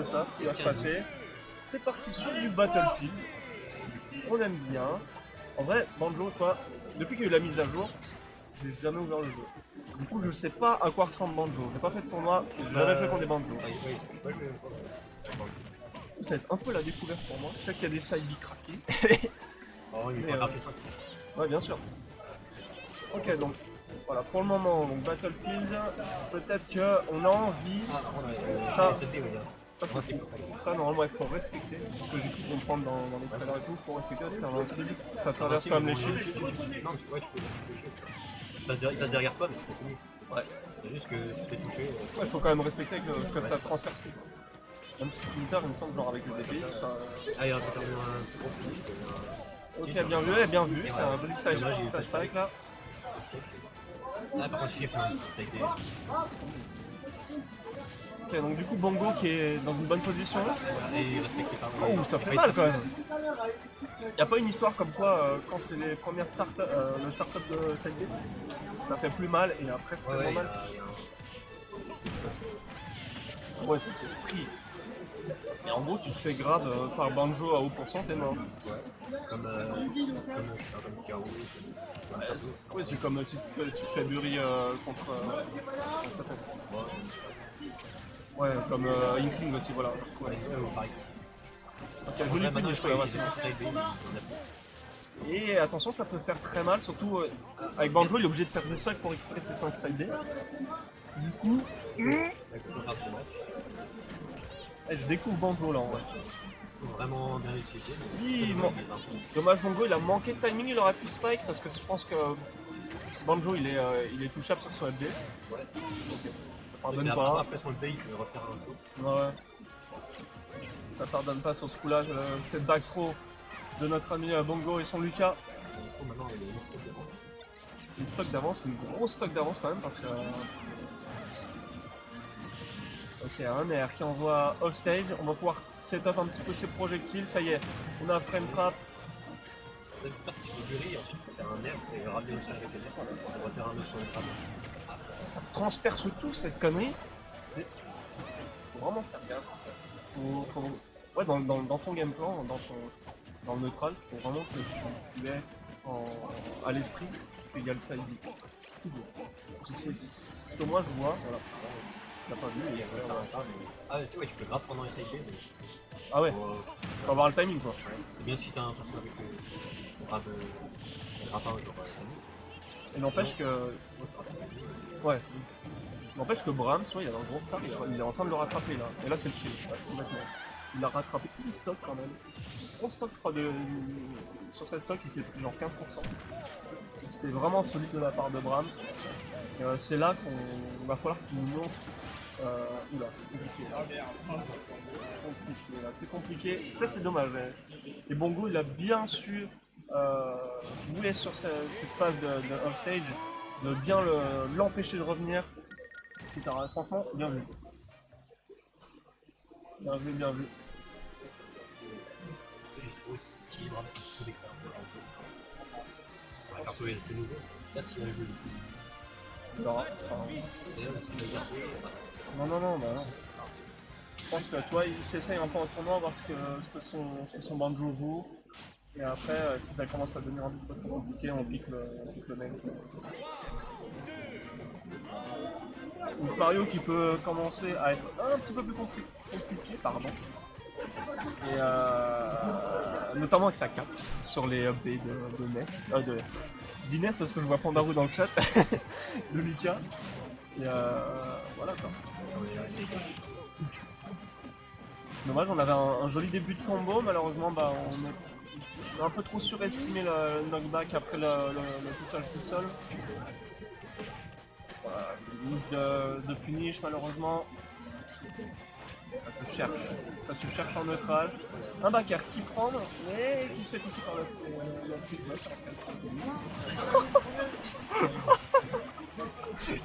ça, ce qui va se passer. C'est parti sur du Battlefield. On aime bien. En vrai, Banjo, toi, depuis qu'il y a eu la mise à jour, j'ai jamais ouvert le jeu. Du coup, je sais pas à quoi ressemble Banjo. J'ai pas fait de tournoi, j'ai jamais joué contre des Banjo. Ça va être un peu la découverte pour moi. Je sais qu'il y a des side B craqués. Oh, il Mais, va rappeler ça. Ouais, bien sûr. Ok, donc voilà, pour le moment, donc Battlefield, peut-être qu'on a envie. Ah, on a Ça. sauté, oui. Ça, c'est cool. Ça, normalement, il faut respecter. Ce que j'ai pu comprendre dans les trailers et tout, il faut respecter, c'est invincible. Ça traverse quand même les shields. Non, ouais, tu peux. Il passe derrière toi, mais tu continues. Ouais. C'est juste que si tu es touché. Ouais, il faut quand même respecter parce que ça transperce tout. Même si Splinter, il me semble, genre avec les épées, ça. Ah, il y a un gros public. Ok, bien vu, bien vu. C'est un joli stage strike là. Ah, par contre, il fait avec des. Ok, donc du coup, Bongo qui est dans une bonne position là. Et respecté par Oh, ça fait mal quand même. Y a pas une histoire comme quoi, quand c'est les premières le start-up de Side B, ça fait plus mal et après c'est vraiment mal. Ouais, c'est pris. Et en gros, tu te fais grave par Banjo à haut pourcent, t'es mort. Ouais. Comme K.O. Ouais, c'est comme si tu te fais bury contre. Comment ça s'appelle? Ouais, comme Inkling aussi, voilà. Ouais, pareil. Ok, joli puni, je trouve. Et attention, ça peut faire très mal, surtout avec Banjo, il est obligé de faire des stocks pour récupérer ses 5 side B. Du coup. Je découvre Banjo là en vrai. Vraiment bien utilisé. Dommage, Bongo il a manqué de timing, il aurait pu spike parce que je pense que Banjo il est touchable sur son FD. Ouais. Okay. Ça pardonne pas. Après sur le B il peut refaire un saut. Ouais. Ça pardonne pas sur ce coup là, cette back throw de notre ami Bongo et son Lucas. Maintenant il est une stock d'avance, une grosse stock d'avance quand même parce que. Ok, un air qui envoie offstage, on va pouvoir setup un petit peu ses projectiles, ça y est, on a un frame trap. Ça transperce tout cette connerie, faut vraiment faire gaffe. Ouais, dans ton game plan, dans le neutral, faut vraiment que tu aies à l'esprit qu'il y a le side B. C'est ce que moi je vois, voilà. On l'a pas vu, il y a Ah, tu vois, tu peux grave pendant les side B. Ah ouais, faut avoir le timing quoi. C'est bien si t'as un perso avec le grave genre. Et n'empêche que. Ouais. N'empêche que Brahms, soit il a un gros retard, il est en train de le rattraper là. Et là c'est le kill, complètement. Il a rattrapé tout le stock quand même. Gros stock je crois sur cette stock il s'est pris genre 15%. C'était vraiment solide de la part de Brahms. Et c'est là qu'on va falloir qu'il nous montre. Oula, c'est compliqué. C'est compliqué. Ça c'est dommage. Et Bongo il a bien su jouer sur cette phase de offstage, de bien l'empêcher de revenir. Etc. Franchement, bien vu. Bien vu, bien vu. Non, bah non. Je pense que toi, il s'essaye un peu en tournoi, voir ce que son banjo joue. Et après, si ça commence à devenir un peu plus compliqué, on pique le mec. Ou Mario qui peut commencer à être un petit peu plus compliqué, pardon. Et notamment avec sa cape sur les updates de d'Inès parce que je vois Pandarou dans le chat, de Lucas. Et voilà quoi. Dommage, on avait un joli début de combo, malheureusement bah, on a un peu trop surestimé le knockback après le touchage tout seul. Voilà, mise de punish malheureusement. Ça se cherche en neutral. Un backer qui prend, mais qui se fait toucher par le quick loss.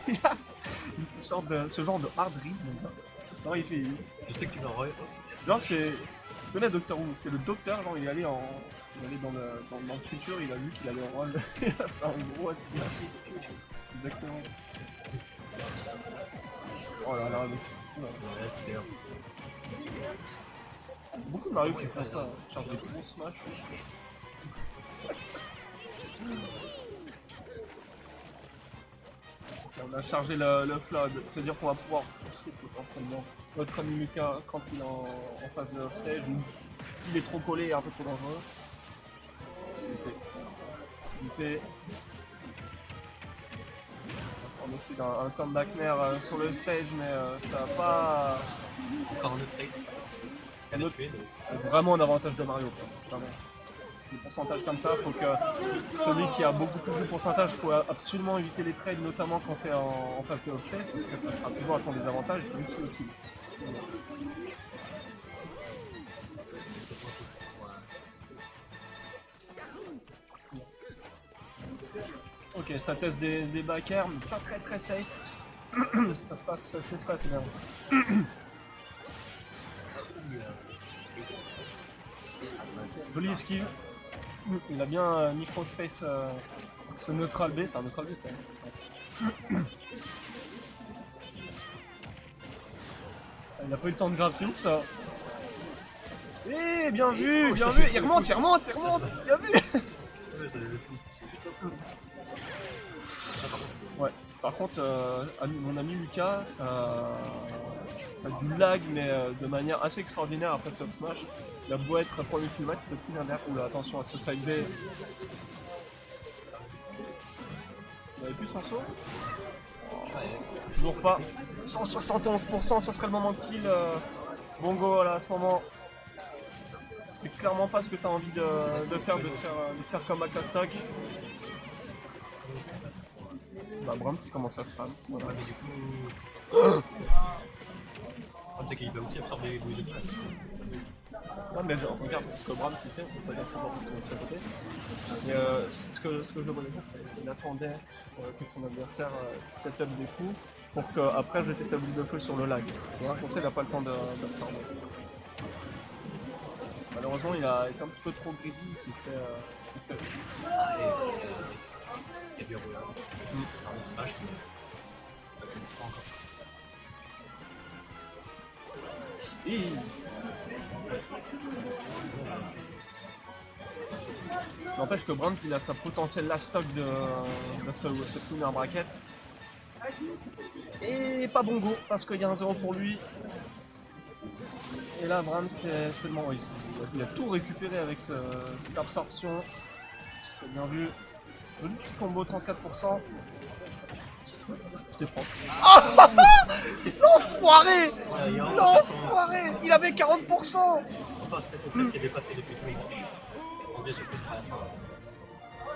Il a une sorte de ce genre de hard read. Non, il fait. Je sais que tu vas envoyer. Genre c'est. Tu connais Doctor Who, c'est le docteur, genre il est allé dans le futur, il a vu qu'il allait en rôle. Il a fait un gros accident. Exactement. Oh là là, mais c'est. Beaucoup de Mario qui font ça, charge des gros smash. On a chargé le flood, c'est-à-dire qu'on va pouvoir pousser potentiellement notre ami Lucas quand il est en phase de off-stage, ou s'il est trop collé et un peu trop dangereux. Il fait. On essaie d'un comeback nair sur le stage, mais ça va pas. Encore un autre trade. Un autre. Vraiment un avantage de Mario, quoi. Vraiment. Des pourcentages comme ça, faut que celui qui a beaucoup plus de pourcentage, faut absolument éviter les trades, notamment quand tu es en phase de off-stage, parce que ça sera toujours à ton désavantage et tu risques le kill. Ok, ça teste des back air, mais pas très safe. ça se laisse pas assez bien. Joli esquive. Il a bien micro-space ce neutral B, c'est un neutral B ça. Il a pas eu le temps de grave, c'est ouf ça. Eh, bien vu, bien vu. Il remonte, bien vu. Ouais, par contre, mon ami Lucas a du lag, mais de manière assez extraordinaire après ce up smash. Il a beau être premier kilomètre, il peut finir derrière. Oula, attention à ce side B. Vous avez plus son saut? Toujours pas. 171%, ça serait le moment de kill. Bongo, là, à ce moment. C'est clairement pas ce que tu as envie de faire, de faire comme à stock. Bah, Brahms, il commence à se spam. Voilà. Ouais, mais du coup. Peut-être qu'il va aussi absorber les bruits de place. Non, mais genre, regarde ce que Brahms il fait, on peut pas dire ça parce que c'est à côté. Mais ce que je voulais dire, c'est qu'il attendait que son adversaire setup des coups pour qu'après jeter sa boule de feu sur le lag. Voilà, comme ça, il n'a pas le temps d'absorber. Malheureusement, il a été un petit peu trop greedy, il s'est fait. Ah, et bien voilà. Un smash qui pas encore. N'empêche que Brands il a sa potentielle last stock de ce winner bracket. Et pas Bongo parce qu'il y a un 0 pour lui. Et là Brands c'est le moment ici. Il a tout récupéré avec cette absorption. C'est bien vu. Joli petit combo 34%. Je te prends. Ah l'enfoiré! L'enfoiré! Il avait 40%! Enfin, après son fait qui a dépassé les petits mecs. On vient de faire à la fin.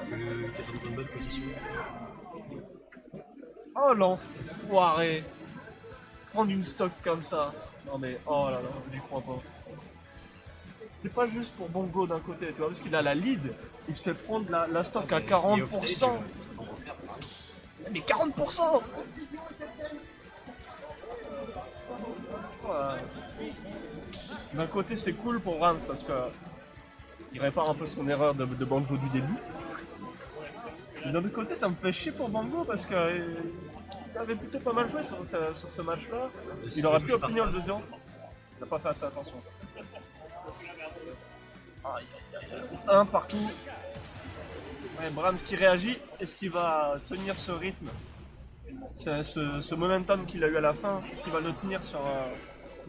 Qui est dans une bonne position. Oh l'enfoiré! Prendre une stock comme ça. Non mais oh là là, j'y crois pas. C'est pas juste pour Bongo d'un côté, tu vois, parce qu'il a la lead, il se fait prendre la stock à 40%. Mais 40%! Ouais. D'un côté c'est cool pour Rams parce que il répare un peu son erreur de Banjo du début. Mais d'un autre côté ça me fait chier pour Bango parce que il avait plutôt pas mal joué sur ce match là. Il aurait pu obtenir le deuxième. Il n'a pas fait assez attention. Un partout. Ouais, Brahms qui réagit. Est-ce qu'il va tenir ce rythme? Ce momentum qu'il a eu à la fin, est-ce qu'il va le tenir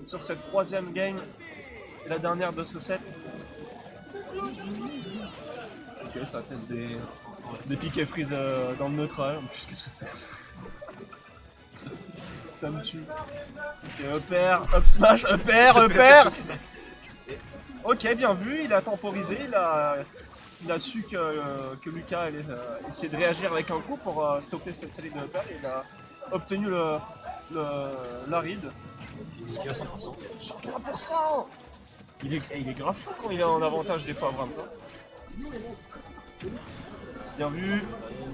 sur cette troisième game et la dernière de ce set? Ok, ça teste des piques et freeze dans le neutral. En plus, qu'est-ce que c'est? Ça me tue. Ok, EPR, up smash, EPR. Ok, bien vu, il a temporisé, il a su que Lucas allait essayer de réagir avec un coup pour stopper cette série de EPR et il a obtenu la read. Il est à 100%. 3%. Il est grave fou quand il est en avantage des fois, Brahms. Bien vu.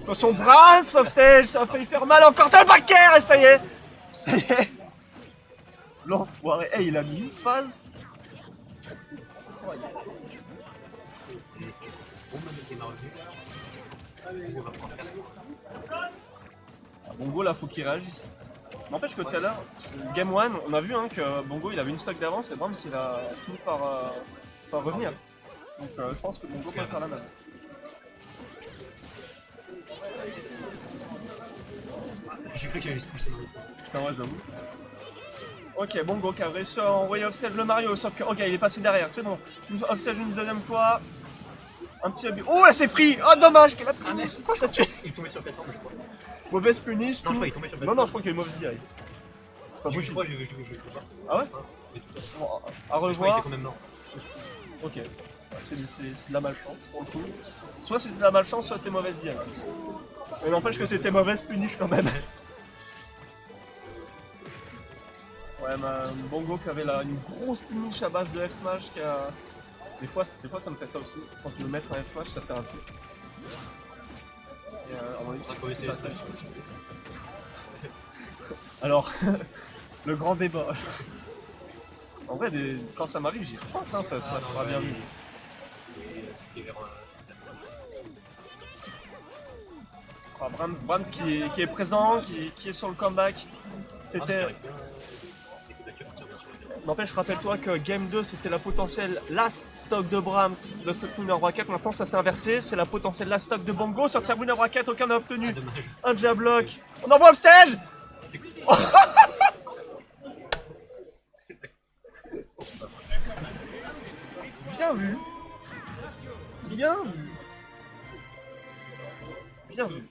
Attention, Brahms, off stage, ça a failli faire mal encore, c'est le backer et ça y est. Ça y est. L'enfoiré. Hey, il a mis une phase. Bongo là faut qu'il réagisse. N'empêche que tout à l'heure, Game 1, on a vu hein, que Bongo il avait une stock d'avance et Brahms il a fini par revenir. Donc je pense que Bongo peut faire la même. J'ai cru qu'il allait se pousser. Putain, ouais, j'avoue. Ok, Bongo qui a réussi à envoyer offset le Mario, sauf que, ok, il est passé derrière, c'est bon. Offset une deuxième fois. Un petit abus. Oh là, c'est free! Oh, dommage qu'elle a pris. Pourquoi ça tue? Il est tombé sur le plateforme, je crois. Mauvaise punish, Non, je tout. crois qu'il est tombé sur le Non, plateforme. non, je crois qu'il y a une mauvaise DI. Pas Je possible. crois que je sais pas. Ah ouais? Mais tout à fait. Bon, à Je crois qu'il était revoir. quand même mort. Ok. C'est de la malchance pour le coup. Soit c'est de la malchance, soit t'es mauvaise DI. Mais n'empêche que c'était mauvaise punish quand même. Ouais, Bongo qui avait une grosse punish à base de F-Smash qui a... Des fois ça me fait ça aussi. Quand tu veux mettre un F-Smash, ça fait un tir. Et à mon avis, Ça faut essayer pas ça. ça. Alors, le grand débat. En vrai, quand ça m'arrive, j'y repense, hein, ça se passe bien vu. Ah, Brahms qui est présent, qui est sur le comeback. C'était... N'empêche, rappelle-toi que Game 2 c'était la potentielle last stock de Brahms, le Winner Rocket. Maintenant ça s'est inversé, c'est la potentielle last stock de Bongo. Sur Winner Rocket, aucun n'a obtenu un jab block. On envoie le stage. Bien vu. Bien vu. Bien vu.